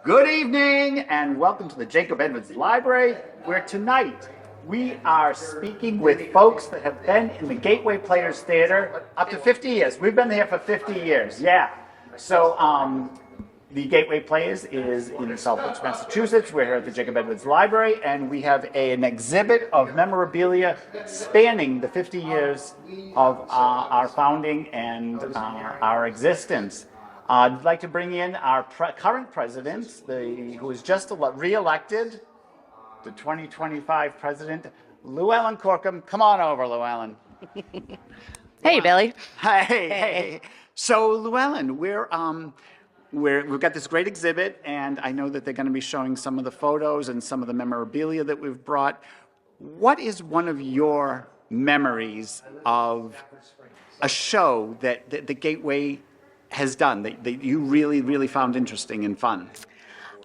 Good evening and welcome to the Jacob Edwards Library, where tonight we are speaking with folks that have been in the Gateway Players Theater up to 50 years. We've been here for 50 years, yeah. So the Gateway Players is in Southbridge, Massachusetts. We're here at the Jacob Edwards Library, and we have an exhibit of memorabilia spanning the 50 years of our founding and our existence. I'd like to bring in our current president, who is just re-elected, the 2025 president, Llewellyn Corkum. Come on over, Llewellyn. Hey, Billy. Hey. So, Llewellyn, we've got this great exhibit, and I know that they're going to be showing some of the photos and some of the memorabilia that we've brought. What is one of your memories of a show that the Gateway has done that you really, really found interesting and fun?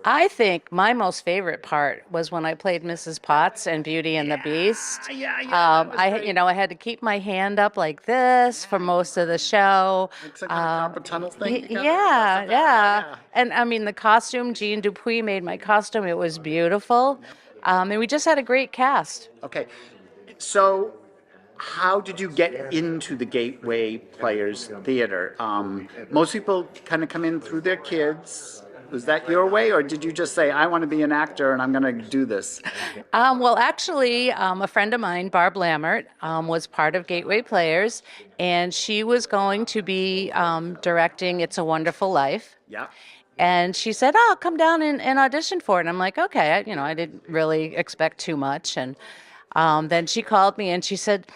I think my most favorite part was when I played Mrs. Potts and Beauty and the Beast. I had to keep my hand up like this for most of the show. It's like a carpet tunnel thing. Yeah. And I mean, the costume, Jean Dupuis made my costume. It was beautiful. And we just had a great cast. Okay. So, how did you get into the Gateway Players Theater? Most people kind of come in through their kids. Was that your way, or did you just say, I want to be an actor and I'm going to do this? Well, actually, a friend of mine, Barb Lammert, was part of Gateway Players, and she was going to be directing It's a Wonderful Life. Yeah. And she said, oh, come down and audition for it. And I'm like, okay. I didn't really expect too much. And then she called me and she said,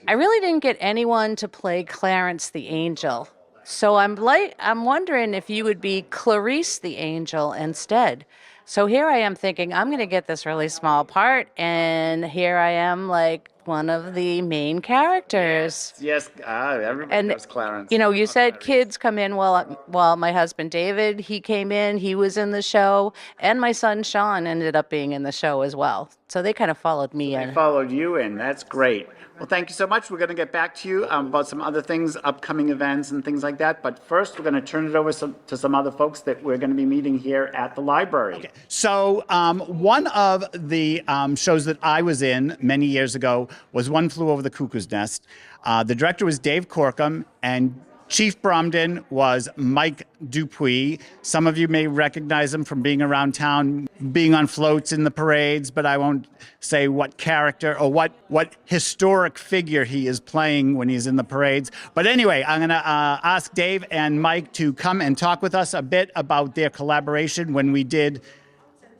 I really didn't get anyone to play Clarence the Angel. So I'm wondering if you would be Clarice the Angel instead. So here I am thinking, I'm going to get this really small part. And here I am like one of the main characters. Yes. Everybody knows Clarence. You said kids come in. Well, my husband David, he came in, he was in the show, and my son Sean ended up being in the show as well. So they kind of followed me in. They followed you in. That's great. Well, thank you so much. We're going to get back to you about some other things, upcoming events and things like that. But first, we're going to turn it over to some other folks that we're going to be meeting here at the library. Okay. So one of the shows that I was in many years ago was One Flew Over the Cuckoo's Nest. The director was Dave Corkum, and Chief Bromden was Mike Dupuis. Some of you may recognize him from being around town, being on floats in the parades, but I won't say what character or what historic figure he is playing when he's in the parades. But anyway, I'm going to ask Dave and Mike to come and talk with us a bit about their collaboration when we did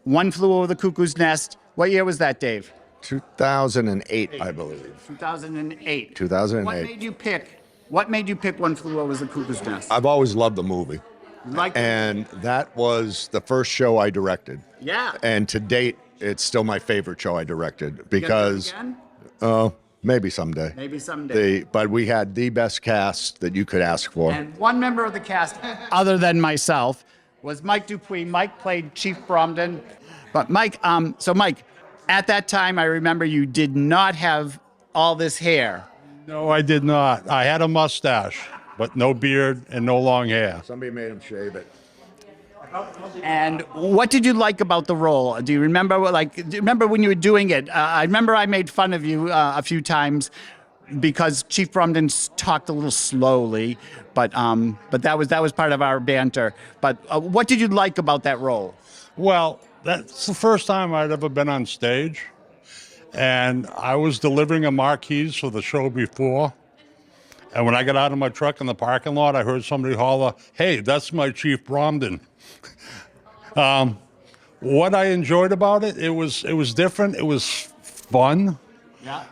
One Flew Over the Cuckoo's Nest. What year was that, Dave? 2008, I believe. 2008. 2008. What made you pick One Flew Over the Cuckoo's Nest? I've always loved the movie. And that was the first show I directed. Yeah. And to date, it's still my favorite show I directed because maybe someday. But we had the best cast that you could ask for. And one member of the cast, other than myself, was Mike Dupuis. Mike played Chief Bromden. But Mike, Mike, at that time, I remember you did not have all this hair. No, I did not. I had a mustache, but no beard and no long hair. Somebody made him shave it. And what did you like about the role? Do you remember when you were doing it? I remember I made fun of you a few times because Chief Bromden talked a little slowly, but that was part of our banter. But what did you like about that role? Well, that's the first time I'd ever been on stage. And I was delivering a marquise for the show before. And when I got out of my truck in the parking lot, I heard somebody holler, "Hey, that's my Chief Bromden." What I enjoyed about it, it was different. It was fun. Yeah.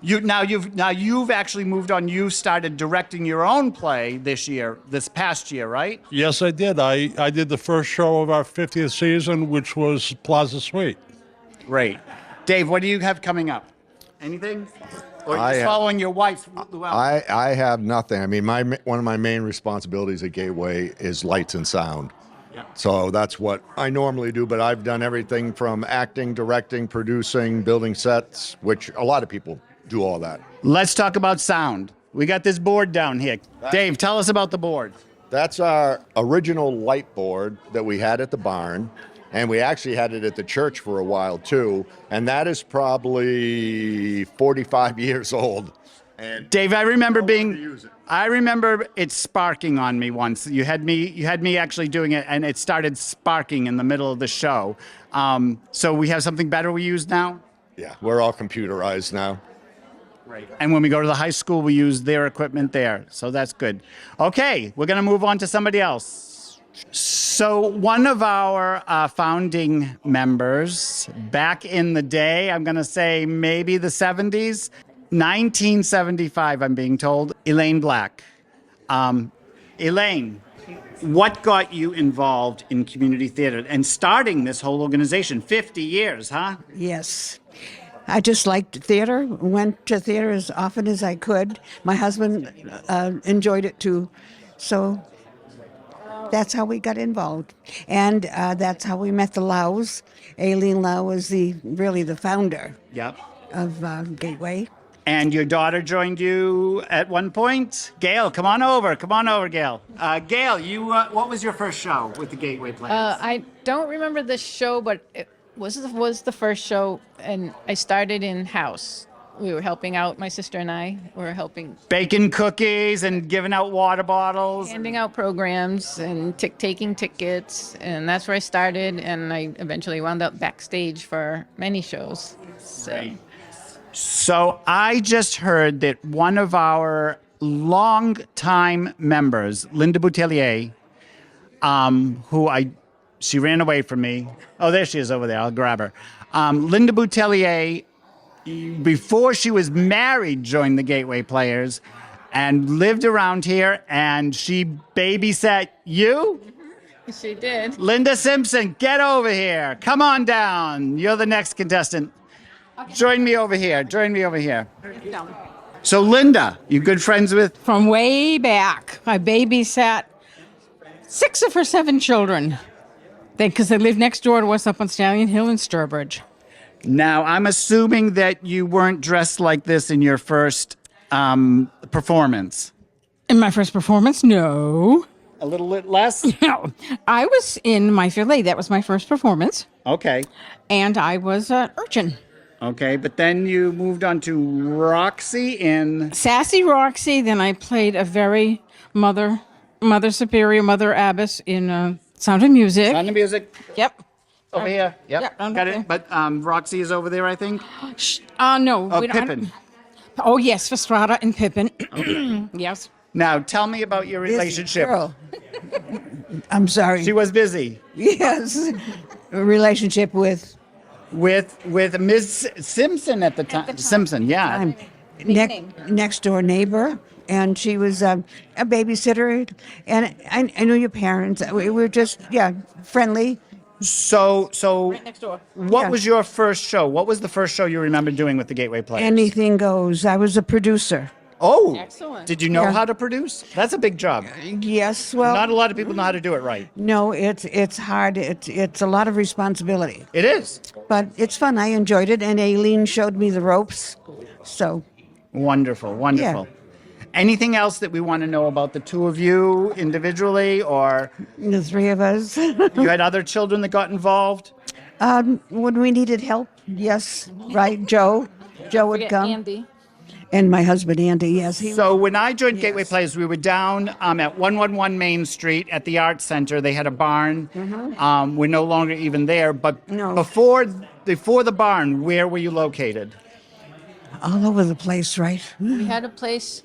You've actually moved on. You started directing your own play this past year, right? Yes, I did. I did the first show of our 50th season, which was Plaza Suite. Great. Dave, what do you have coming up? Anything? Or are you just following your wife? I have nothing. I mean, one of my main responsibilities at Gateway is lights and sound. Yeah. So that's what I normally do, but I've done everything from acting, directing, producing, building sets, which a lot of people do all that. Let's talk about sound. We got this board down here. Dave, tell us about the board. That's our original light board that we had at the barn. And we actually had it at the church for a while too. And that is probably 45 years old. And Dave, I remember no one to use it. I remember it sparking on me once. You had me actually doing it, and it started sparking in the middle of the show. So we have something better we use now? Yeah, we're all computerized now. Right. And when we go to the high school, we use their equipment there. So that's good. Okay, we're going to move on to somebody else. So one of our founding members back in the day, I'm going to say maybe the 70s, 1975, I'm being told, Elaine Black. Elaine, what got you involved in community theater and starting this whole organization? 50 years, huh? Yes. I just liked theater, went to theater as often as I could. My husband enjoyed it too. So that's how we got involved. And that's how we met the Laus. Aileen Lau was really the founder Yep. of Gateway. And your daughter joined you at one point? Gail, come on over. Come on over, Gail. Gail, you what was your first show with the Gateway Players? I don't remember the show, but it was the first show, and I started in house. We were helping out, my sister and I were helping, Baking cookies and giving out water bottles. handing out programs and taking tickets, and that's where I started, and I eventually wound up backstage for many shows. So I just heard that one of our longtime members, Linda Boutelier, she ran away from me. Oh, there she is over there. I'll grab her. Linda Boutelier, before she was married, joined the Gateway Players and lived around here, and she babysat you? She did. Linda Simpson, get over here. Come on down. You're the next contestant. Join me over here. Join me over here. So, Linda, you good friends with? From way back, I babysat 6 of her 7 children. Because they lived next door to us up on Stallion Hill in Sturbridge. Now, I'm assuming that you weren't dressed like this in your first performance. In my first performance, no. A little bit less? No. I was in My Fair Lady. That was my first performance. Okay. And I was an urchin. Okay, but then you moved on to Roxy in... Sassy Roxy. Then I played a very Mother Superior, Mother Abbess in Sound of Music. Sound of Music. Yep. Over here. Yep. Yep, Got okay. it. But Roxy is over there, I think. No. Oh, we don't- Pippin. Oh, yes, Fastrada and Pippin. Yes. Now, tell me about your Busy relationship. girl. I'm sorry. She was busy. Yes. A relationship with With Ms. Simpson at the time. Simpson, yeah. I'm next door neighbor, and she was a babysitter, and I knew your parents. We were just friendly. So Next door. what Yeah. was your first show? What was the first show you remember doing with the Gateway Players? Anything goes. I was a producer. Oh, Excellent. did you know Yeah. how to produce? That's a big job. Yes, well, Not a lot of people know how to do it right. no, it's hard. It's a lot of responsibility, It is. but it's fun. I enjoyed it, and Aileen showed me the ropes. So Wonderful, wonderful. Anything else that we want to know about the two of you individually, or the 3 of us, you had other children that got involved? when we needed help, yes, right, Joe would Forget come, Andy. and my husband Andy. Yes, he. So when I joined Gateway Players, we were down at 111 Main Street at the Arts Center. They had a barn. We're no longer even there. But No. before the barn, where were you located? all over the place, right? We had a place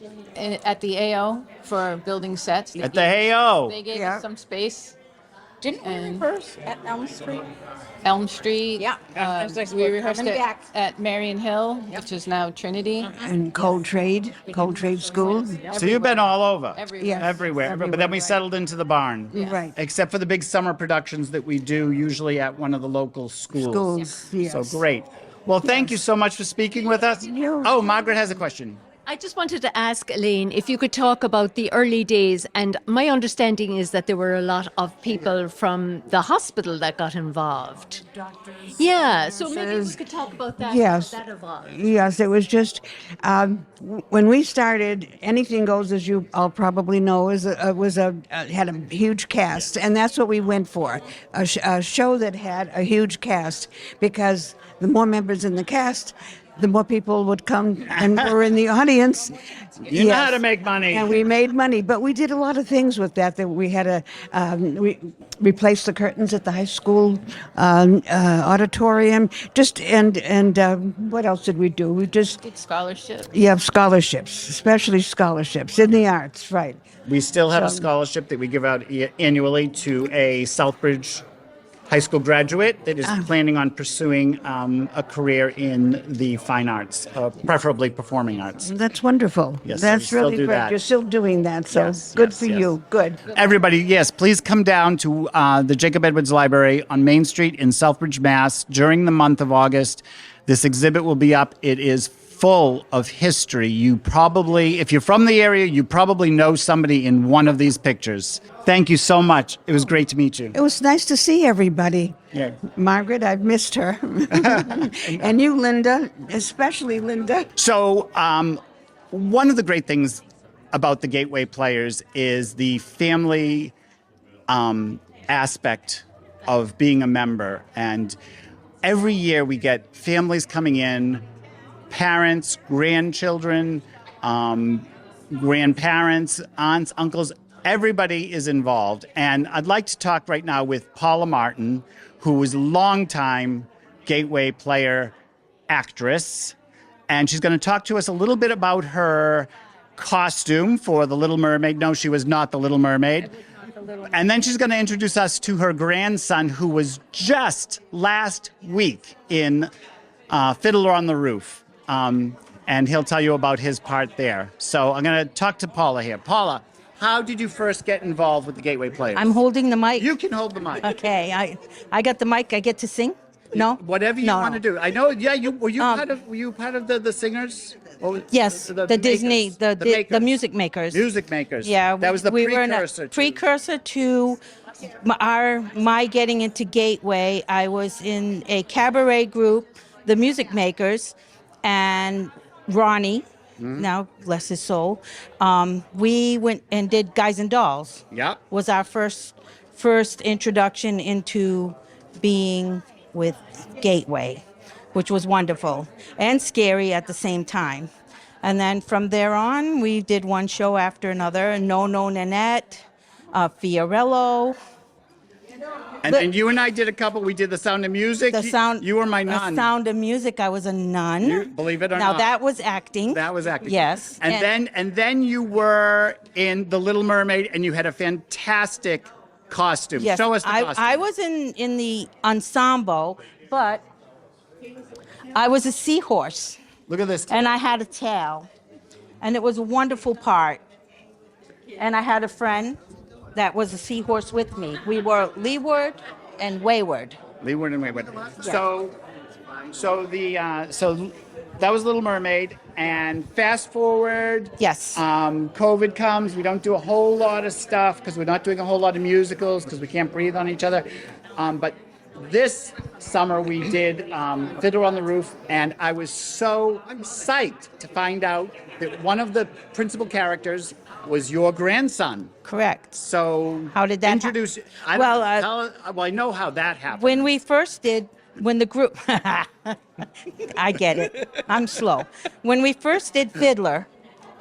at the AO for building sets. At the Hey-O. They gave Yeah. us some space. Didn't we And- rehearse at Elm Street? Elm Street. Yeah. As I We was rehearsed coming it back. at Marion Hill, which is now Trinity. And Cold Trade School. So you've been all over. Everywhere. Yes. Everywhere. But then we settled into the barn. Right. Except for the big summer productions that we do usually at one of the local schools. Yes. So great. Well, thank you so much for speaking with us. You're- Oh, Margaret has a question. I just wanted to ask Elaine if you could talk about the early days. And my understanding is that there were a lot of people from the hospital that got involved. Yeah, so maybe we could talk about that. Yes. How that evolved. Yes, it was just when we started. Anything Goes, as you all probably know, had a huge cast, and that's what we went for. A show that had a huge cast, because the more members in the cast, the more people would come and were in the audience. You know how to make money. And we made money, but we did a lot of things with that. That we had to replace the curtains at the high school auditorium. And what else did we do? We just Scholarship. scholarships, especially scholarships in the arts, right? We still have a So- scholarship that we give out annually to a Southbridge high school graduate that is planning on pursuing a career in the fine arts, preferably performing arts. That's wonderful. Yes, That's we still really do great. that. You're still doing that, so Yes, good yes, for yes. you. Good. Everybody, yes, please come down to the Jacob Edwards Library on Main Street in Southbridge, Mass. during the month of August. This exhibit will be up. It is full of history. You probably, if you're from the area, you probably know somebody in one of these pictures. Thank you so much. It was great to meet you. It was nice to see everybody. Yeah. Margaret, I've missed her. And you, Linda, especially Linda. So, one of the great things about the Gateway Players is the family aspect of being a member. And every year we get families coming in, parents, grandchildren, grandparents, aunts, uncles. Everybody is involved. And I'd like to talk right now with Paula Martin, who is a longtime Gateway Player actress. And she's going to talk to us a little bit about her costume for The Little Mermaid. No, she was not The Little Mermaid. And then she's going to introduce us to her grandson, who was just last week in Fiddler on the Roof. And he'll tell you about his part there. So I'm going to talk to Paula here. Paula, how did you first get involved with the Gateway Players? I'm holding the mic. You can hold the mic. Okay, I got the mic. I get to sing. No, Whatever you No, want to no. do. I know. Yeah, were you part of the singers? Or Yes, the Disney, makers? the makers. music makers. Music makers. Yeah, that was the we were in a precursor. precursor to my getting into Gateway. I was in a cabaret group, the Music Makers, and Ronnie. Now, bless his soul. We went and did Guys and Dolls. Yeah. Was our first introduction into being with Gateway, which was wonderful and scary at the same time. And then from there on, we did one show after another. No Nanette, Fiorello. And you and I did a couple. We did The Sound of Music. You were my nun. The Sound of Music. I was a nun. You, believe it or now not. that was acting. That was acting. Yes. And then you were in The Little Mermaid, and you had a fantastic costume. Yes, Show us the costume. I was in the ensemble, but I was a seahorse, Look at this. and I had a tail, and it was a wonderful part. And I had a friend that was a seahorse with me. We were leeward and wayward. Leeward and Wayward. So that was Little Mermaid, and fast forward. Yes. COVID comes. We don't do a whole lot of stuff because we're not doing a whole lot of musicals because we can't breathe on each other. But this summer we did Fiddler on the Roof, and I was so psyched to find out that one of the principal characters was your grandson. Correct. So How did that introduce? I know how that happened. When we first did, when the group, I get it. I'm slow. When we first did Fiddler,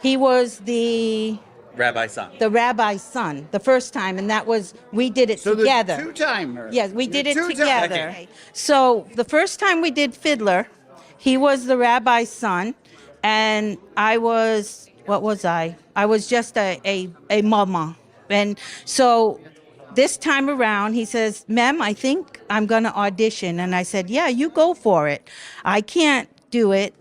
he was the Rabbi's son. rabbi's son the first time, and that was, we did it So together. the two-timer. Yes, we did it Two-timer. together. Okay. So the first time we did Fiddler, he was the rabbi's son, and I was, what was I? I was just a mama. And so this time around, he says, Mem, I think I'm going to audition. And I said, yeah, you go for it. I can't do it,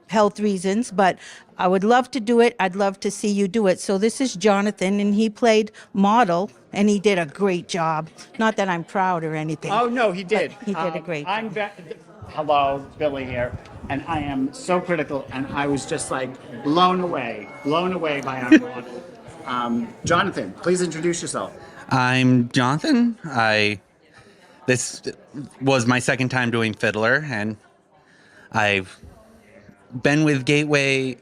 health reasons, but I would love to do it. I'd love to see you do it. So this is Jonathan, and he played Model, and he did a great job. Not that I'm proud or anything. Oh no, he did. He did a great Hello, Billy here, and I am so critical, and I was just like blown away by our model. Jonathan, please introduce yourself. I'm Jonathan. This was my second time doing Fiddler, and I've been with Gateway.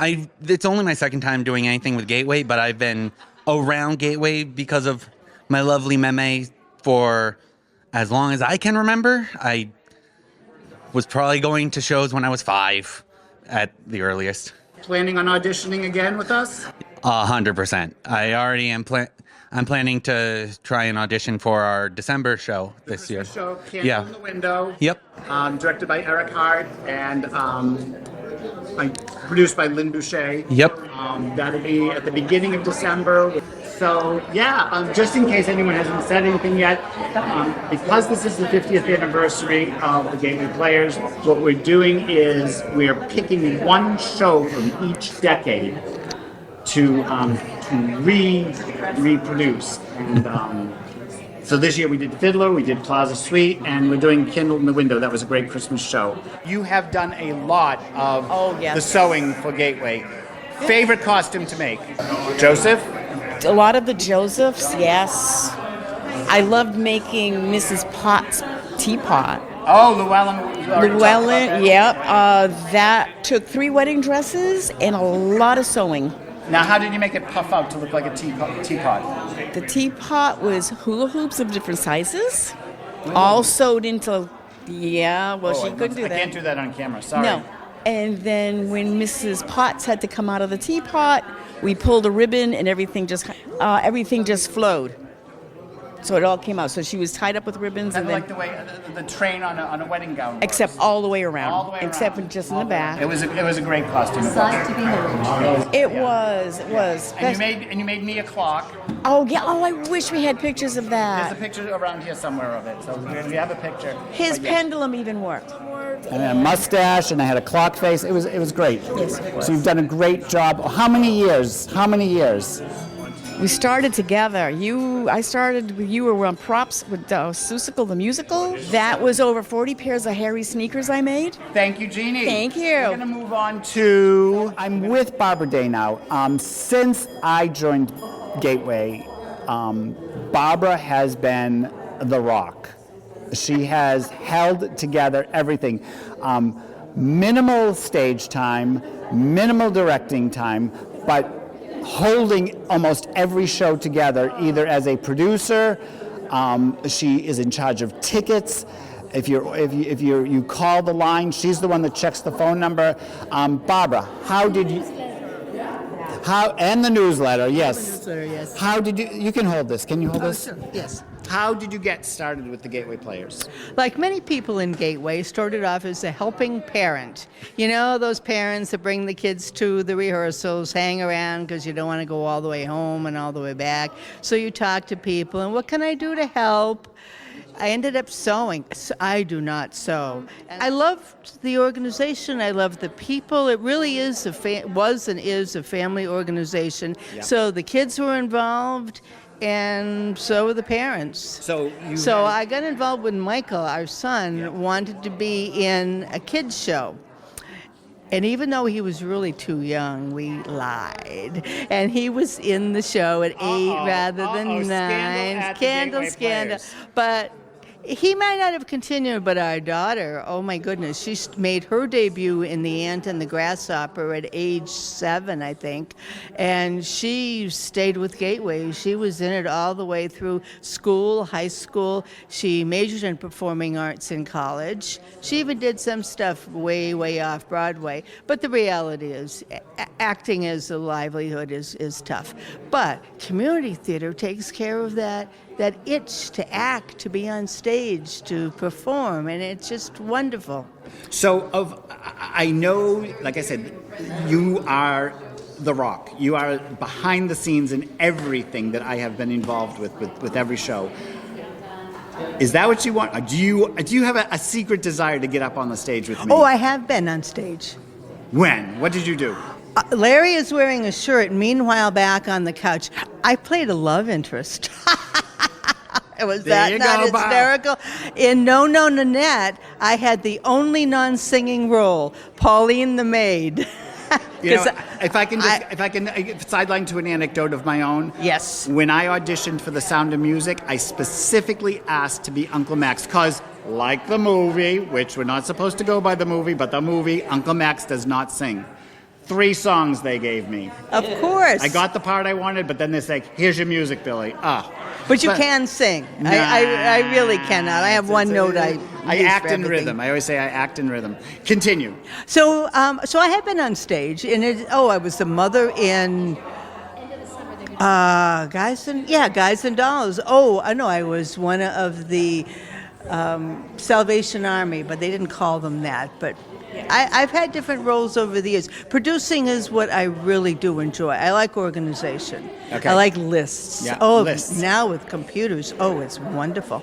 It's only my second time doing anything with Gateway, but I've been around Gateway because of my lovely meme for as long as I can remember. I was probably going to shows when I was 5 at the earliest. Planning on auditioning again with us? 100%. I already am I'm planning to try and audition for our December show this year. Show, Candle in the Window. Yep. Directed by Eric Hart and produced by Lynn Boucher. Yep. That'll be at the beginning of December. So yeah, just in case anyone hasn't said anything yet, because this is the 50th anniversary of the Gateway Players, what we're doing is we're picking one show from each decade to reproduce. And so this year we did Fiddler, we did Plaza Suite, and we're doing Candle in the Window. That was a great Christmas show. You have done a lot of the sewing for Gateway. Favorite costume to make? Joseph? A lot of the Josephs, yes. I loved making Mrs. Potts' teapot. Oh, Llewellyn. Llewellyn, yep. That took 3 wedding dresses and a lot of sewing. Now, how did you make it puff out to look like a teapot? The teapot was hula hoops of different sizes, all sewed into, she couldn't do that. I can't do that on camera, sorry. No. And then when Mrs. Potts had to come out of the teapot, we pulled a ribbon and everything just flowed. So it all came out. So she was tied up with ribbons. Kind and of like the way the train on a wedding gown works. Except all the way around. All the way around. Except just in the back. It was a great costume. It was. And you made me a clock. Oh, yeah. Oh, I wish we had pictures of that. There's a picture around here somewhere of it. So we have a picture. His pendulum even worked. And I had a mustache and I had a clock face. It was great. Yes. So you've done a great job. How many years? We started together. You were on props with Susicle the Musical. That was over 40 pairs of hairy sneakers I made. Thank you, Jeannie. Thank you. We're going to move on to... I'm with Barbara Day now. Since I joined Gateway, Barbara has been the rock. She has held together everything. Minimal stage time, minimal directing time, but holding almost every show together, either as a producer, she is in charge of tickets. If you call the line, she's the one that checks the phone number. Barbara, and the newsletter, yes. Yes. How did you can hold this. Can you hold this? Sure. Yes. How did you get started with the Gateway Players? Like many people in Gateway, started off as a helping parent. You know, those parents that bring the kids to the rehearsals, hang around because you don't want to go all the way home and all the way back. So you talk to people, and what can I do to help? I ended up sewing. I do not sew. I loved the organization. I loved the people. It really is was and is a family organization. Yeah. So the kids were involved, and so were the parents. So I got involved when Michael, our son, wanted to be in a kids show. And even though he was really too young, we lied. And he was in the show at 8 rather than 9. Scandal. But he might not have continued, but our daughter, oh my goodness, she made her debut in The Ant and the Grasshopper at age 7, I think. And she stayed with Gateway. She was in it all the way through school, high school. She majored in performing arts in college. She even did some stuff way, way off Broadway. But the reality is, acting as a livelihood is tough. But community theater takes care of that itch to act, to be on stage, to perform, and it's just wonderful. So I know, like I said, you are the rock. You are behind the scenes in everything that I have been involved with every show. Is that what you want? Do you have a secret desire to get up on the stage with me? Oh, I have been on stage. When? What did you do? Larry is wearing a shirt. Meanwhile, back on the couch, I played a love interest. Was There that you not go, Bob. hysterical? In No No Nanette, I had the only non-singing role, Pauline the maid. You know, 'Cause if I can sideline to an anecdote of my own. Yes. When I auditioned for The Sound of Music, I specifically asked to be Uncle Max because, like the movie, which we're not supposed to go by the movie, but the movie, Uncle Max does not sing. 3 songs they gave me. Of course. I got the part I wanted, but then they say, "Here's your music, Billy." But you can sing. I really cannot. I have one note I use act for in everything. rhythm. I always say I act in rhythm. Continue. So I have been on stage, and I was the mother in Guys and Dolls. Oh, I know, I was one of the Salvation Army, but they didn't call them that. But I've had different roles over the years. Producing is what I really do enjoy. I like organization. Okay. I like lists. Yeah, oh, lists. now with computers, it's wonderful.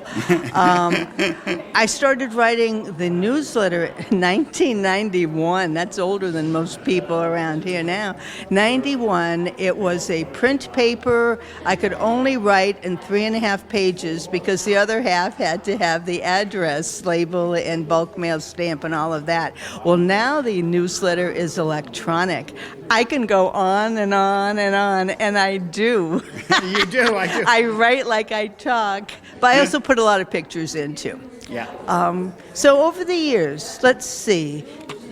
I started writing the newsletter in 1991. That's older than most people around here now. 91, it was a print paper. I could only write in 3.5 pages because the other half had to have the address label and bulk mail stamp and all of that. Well, now the newsletter is electronic. I can go on and on and on, and I do. You do, I do. I write like I talk, but I also put a lot of pictures in too. Yeah. So over the years, let's see,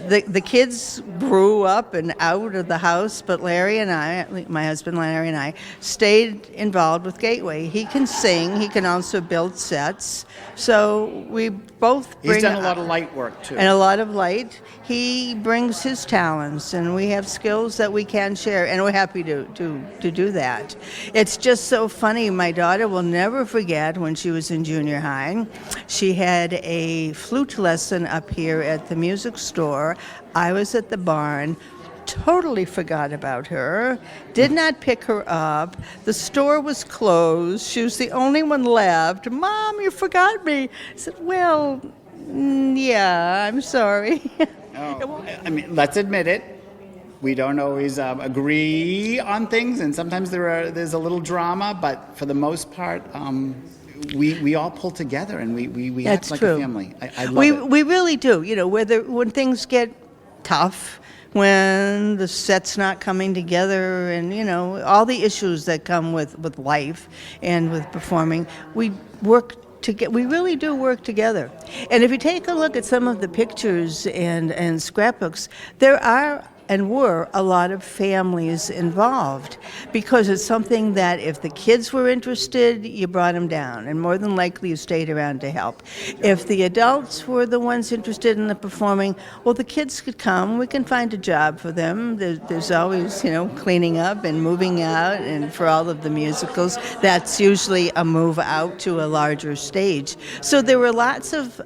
the kids grew up and out of the house, but Larry and I, my husband Larry and I, stayed involved with Gateway. He can sing. He can also build sets. So we both bring... He's done a lot of light work, too. And a lot of light. He brings his talents, and we have skills that we can share, and we're happy to do that. It's just so funny. My daughter will never forget when she was in junior high. She had a flute lesson up here at the music store. I was at the barn. Totally forgot about her, did not pick her up. The store was closed. She was the only one left. Mom, you forgot me. I said, well, yeah, I'm sorry. I mean, let's admit it. We don't always agree on things, and sometimes there's a little drama, but for the most part, we all pull together, and we act like a family. I love it. We really do. You know, when things get tough, when the set's not coming together, and you know all the issues that come with life and with performing, we really do work together. And if you take a look at some of the pictures and scrapbooks, there are and were a lot of families involved, because it's something that if the kids were interested, you brought them down, and more than likely you stayed around to help. If the adults were the ones interested in the performing, well, the kids could come. We can find a job for them. There's always, cleaning up and moving out, and for all of the musicals, that's usually a move out to a larger stage. So there were lots of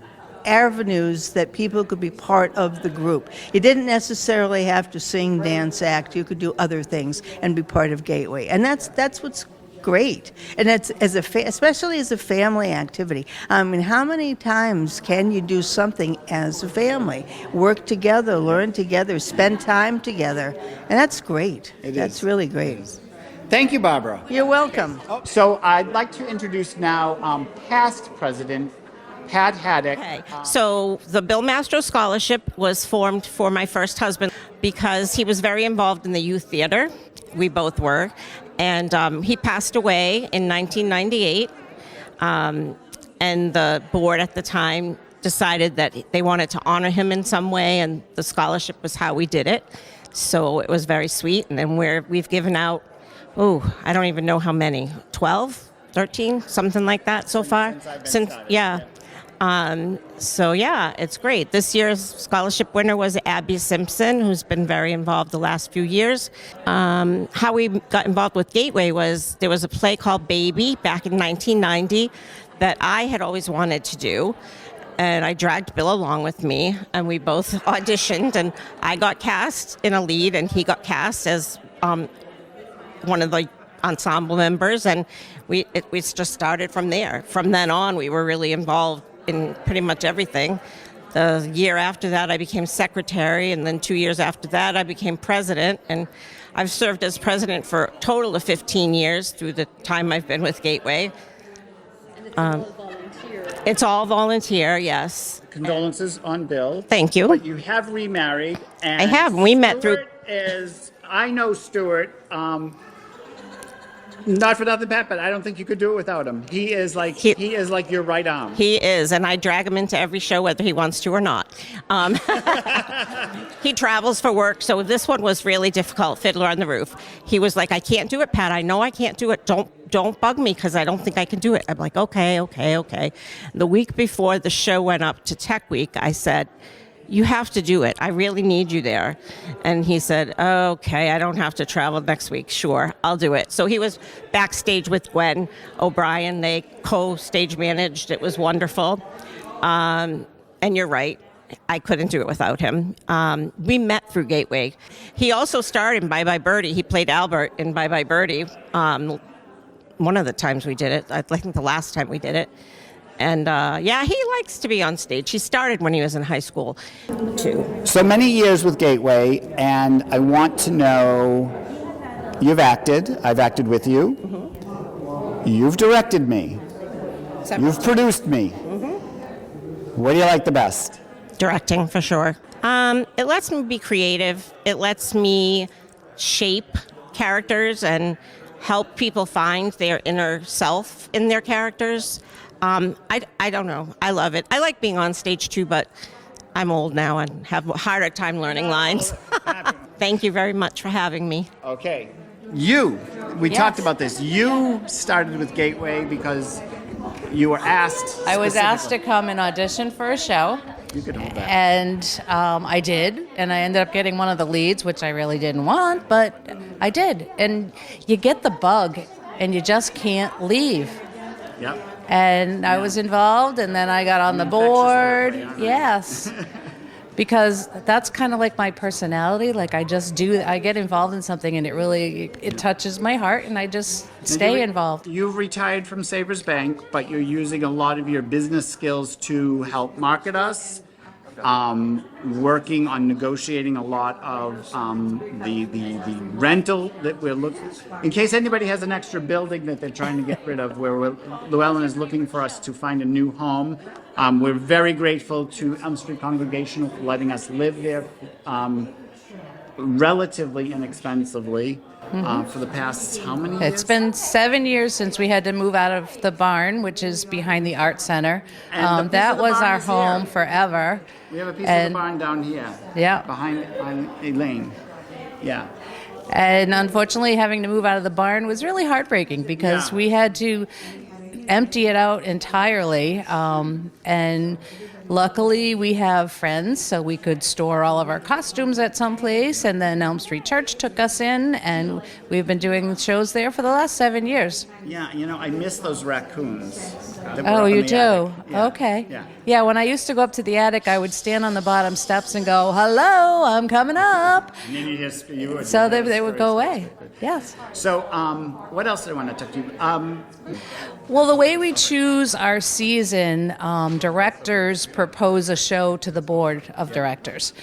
avenues that people could be part of the group. You didn't necessarily have to sing, dance, act. You could do other things and be part of Gateway. And that's what's great. And that's especially as a family activity. I mean, how many times can you do something as a family? Work together, learn together, spend time together. And that's great. That's really great. Thank you, Barbara. You're welcome. So I'd like to introduce now past president Pat Haddock. Okay. So the Bill Mastro Scholarship was formed for my first husband because he was very involved in the youth theater. We both were. And he passed away in 1998. And the board at the time decided that they wanted to honor him in some way, and the scholarship was how we did it. So it was very sweet. And then we've given out, I don't even know how many, 12, 13, something like that so far. It's great. This year's scholarship winner was Abby Simpson, who's been very involved the last few years. How we got involved with Gateway was there was a play called Baby back in 1990 that I had always wanted to do. And I dragged Bill along with me, and we both auditioned, and I got cast in a lead, and he got cast as one of the ensemble members, and we just started from there. From then on, we were really involved in pretty much everything. The year after that, I became secretary, and then 2 years after that, I became president. And I've served as president for a total of 15 years through the time I've been with Gateway. It's all volunteer, yes. Condolences on Bill. Thank you. But you have remarried. And I have. We met through. I know Stuart. Not for nothing, Pat, but I don't think you could do it without him. He is like your right arm. He is, and I drag him into every show whether he wants to or not. He travels for work, so this one was really difficult. Fiddler on the Roof. He was like, "I can't do it, Pat. I know I can't do it. Don't bug me because I don't think I can do it." I'm like, okay. The week before the show went up to Tech Week, I said, "You have to do it. I really need you there." And he said, "Okay, I don't have to travel next week. Sure, I'll do it." So he was backstage with Gwen O'Brien. They co-stage managed. It was wonderful. And you're right. I couldn't do it without him. We met through Gateway. He also starred in Bye Bye Birdie. He played Albert in Bye Bye Birdie. One of the times we did it. I think the last time we did it. And he likes to be on stage. He started when he was in high school, too. So many years with Gateway, and I want to know, you've acted. I've acted with you. Mm-hmm. You've directed me. You've produced me. Mm-hmm. What do you like the best? Directing, for sure. It lets me be creative. It lets me shape characters and help people find their inner self in their characters. I don't know. I love it. I like being on stage too, but I'm old now and have a harder time learning lines. Thank you very much for having me. Okay. We talked about this. You started with Gateway because you were asked. I was asked to come and audition for a show. You could hold that. And I did, and I ended up getting one of the leads, which I really didn't want, but I did. And you get the bug, and you just can't leave. Yep. And I was involved, and then I got on the board. Yes. Because that's kind of like my personality. Like I get involved in something, and it touches my heart, and I just stay involved. You've retired from Savers Bank, but you're using a lot of your business skills to help market us. Working on negotiating a lot of the rental that we're looking. In case anybody has an extra building that they're trying to get rid of, where Llewellyn is looking for us to find a new home. We're very grateful to Elm Street Congregational for letting us live there relatively inexpensively for the past how many years? It's been 7 years since we had to move out of the barn, which is behind the art center. That was our home forever. We have a piece of the barn down here. Yeah. Behind Elaine. Yeah. And unfortunately, having to move out of the barn was really heartbreaking because we had to empty it out entirely. And luckily, we have friends, so we could store all of our costumes at some place. And then Elm Street Church took us in, and we've been doing shows there for the last 7 years. Yeah, I miss those raccoons. Oh, you do? Yeah. Okay. Yeah. Yeah, when I used to go up to the attic, I would stand on the bottom steps and go, "Hello, I'm coming up." And then you would. So they would go away. Yes. So, what else did I want to talk to you? Well, the way we choose our season, directors propose a show to the board of directors.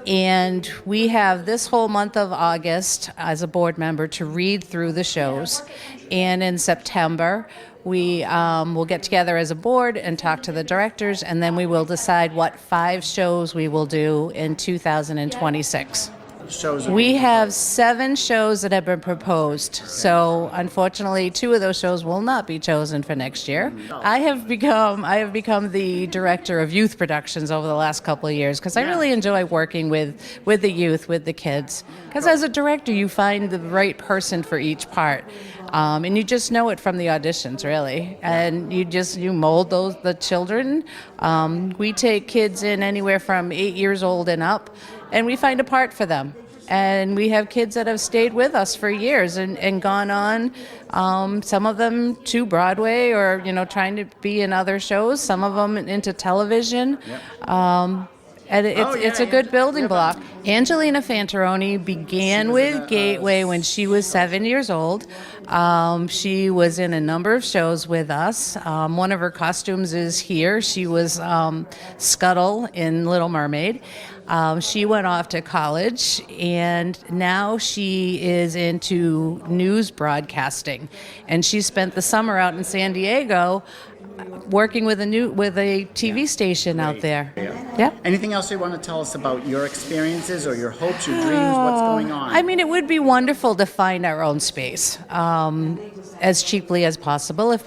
And we have this whole month of August as a board member to read through the shows. And in September, we will get together as a board and talk to the directors, and then we will decide what 5 shows we will do in 2026. We have 7 shows that have been proposed. So unfortunately, 2 of those shows will not be chosen for next year. I have become the director of youth productions over the last couple of years because I really enjoy working with the youth, with the kids. Because as a director, you find the right person for each part. And you just know it from the auditions, really. And you mold the children. We take kids in anywhere from 8 years old and up, and we find a part for them. And we have kids that have stayed with us for years and gone on, some of them to Broadway or, trying to be in other shows, some of them into television. Yep. And it's a good building block. Angelina Fantaroni began with Gateway when she was 7 years old. She was in a number of shows with us. One of her costumes is here. She was Scuttle in Little Mermaid. She went off to college, and now she is into news broadcasting. And she spent the summer out in San Diego working with a TV station out there. Yeah. Anything else you want to tell us about your experiences or your hopes, your dreams, what's going on? I mean, it would be wonderful to find our own space as cheaply as possible, if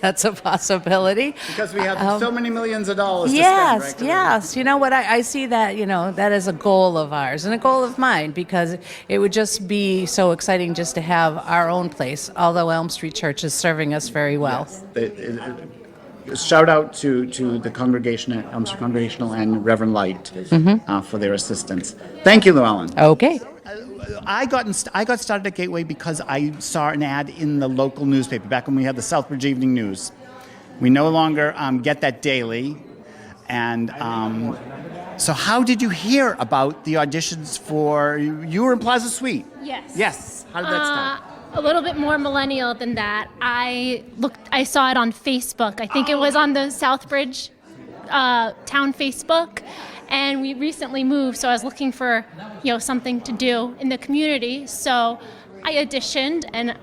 that's a possibility. Because we have so many millions of dollars to Yes, spend, right? yes. You know what? I see that, that as a goal of ours and a goal of mine, because it would just be so exciting just to have our own place, although Elm Street Church is serving us very well. Shout out to the congregation at Elm Street Congregational and Reverend Light for their assistance. Thank you, Llewellyn. Okay. I got started at Gateway because I saw an ad in the local newspaper back when we had the Southbridge Evening News. We no longer get that daily. And so how did you hear about the auditions for, you were in Plaza Suite? Yes. Yes. How did that start? A little bit more millennial than that. I saw it on Facebook. I think it was on the Southbridge town Facebook. And we recently moved, so I was looking for, something to do in the community. So I auditioned, and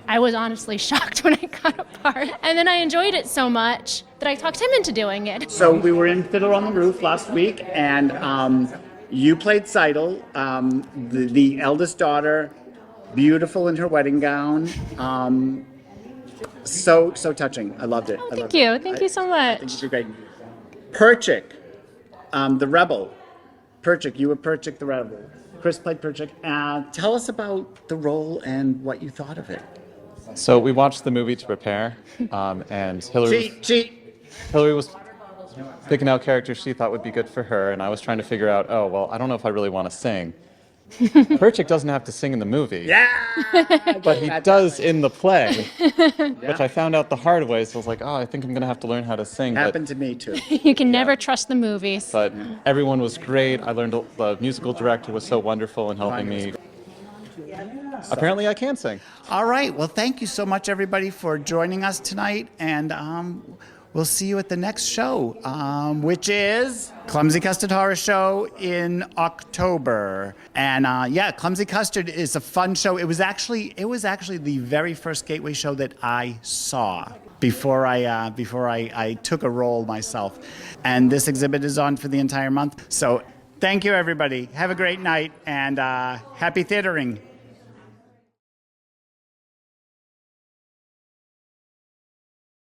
I was honestly shocked when I got a part. And then I enjoyed it so much that I talked him into doing it. So we were in Fiddler on the Roof last week, and you played Seidel, the eldest daughter, beautiful in her wedding gown. So touching. I loved it. Thank you. Thank you so much. I think you did great. Perchik, the rebel. Perchik, you were Perchik the rebel. Chris played Perchik. Tell us about the role and what you thought of it. So we watched the movie to prepare, and Hillary was picking out characters she thought would be good for her, and I was trying to figure out, I don't know if I really want to sing. Perchik doesn't have to sing in the movie. Yeah! But he does in the play, which I found out the hard way, so I was like, I think I'm going to have to learn how to sing. Happened to me, too. You can never trust the movies. But everyone was great. I learned the musical director was so wonderful in helping me. Apparently I can sing. All right. Well, thank you so much, everybody, for joining us tonight. And we'll see you at the next show, which is Clumsy Custard Horror Show in October. And Clumsy Custard is a fun show. It was actually the very first Gateway show that I saw before I took a role myself. And this exhibit is on for the entire month. So thank you, everybody. Have a great night, and happy theatering.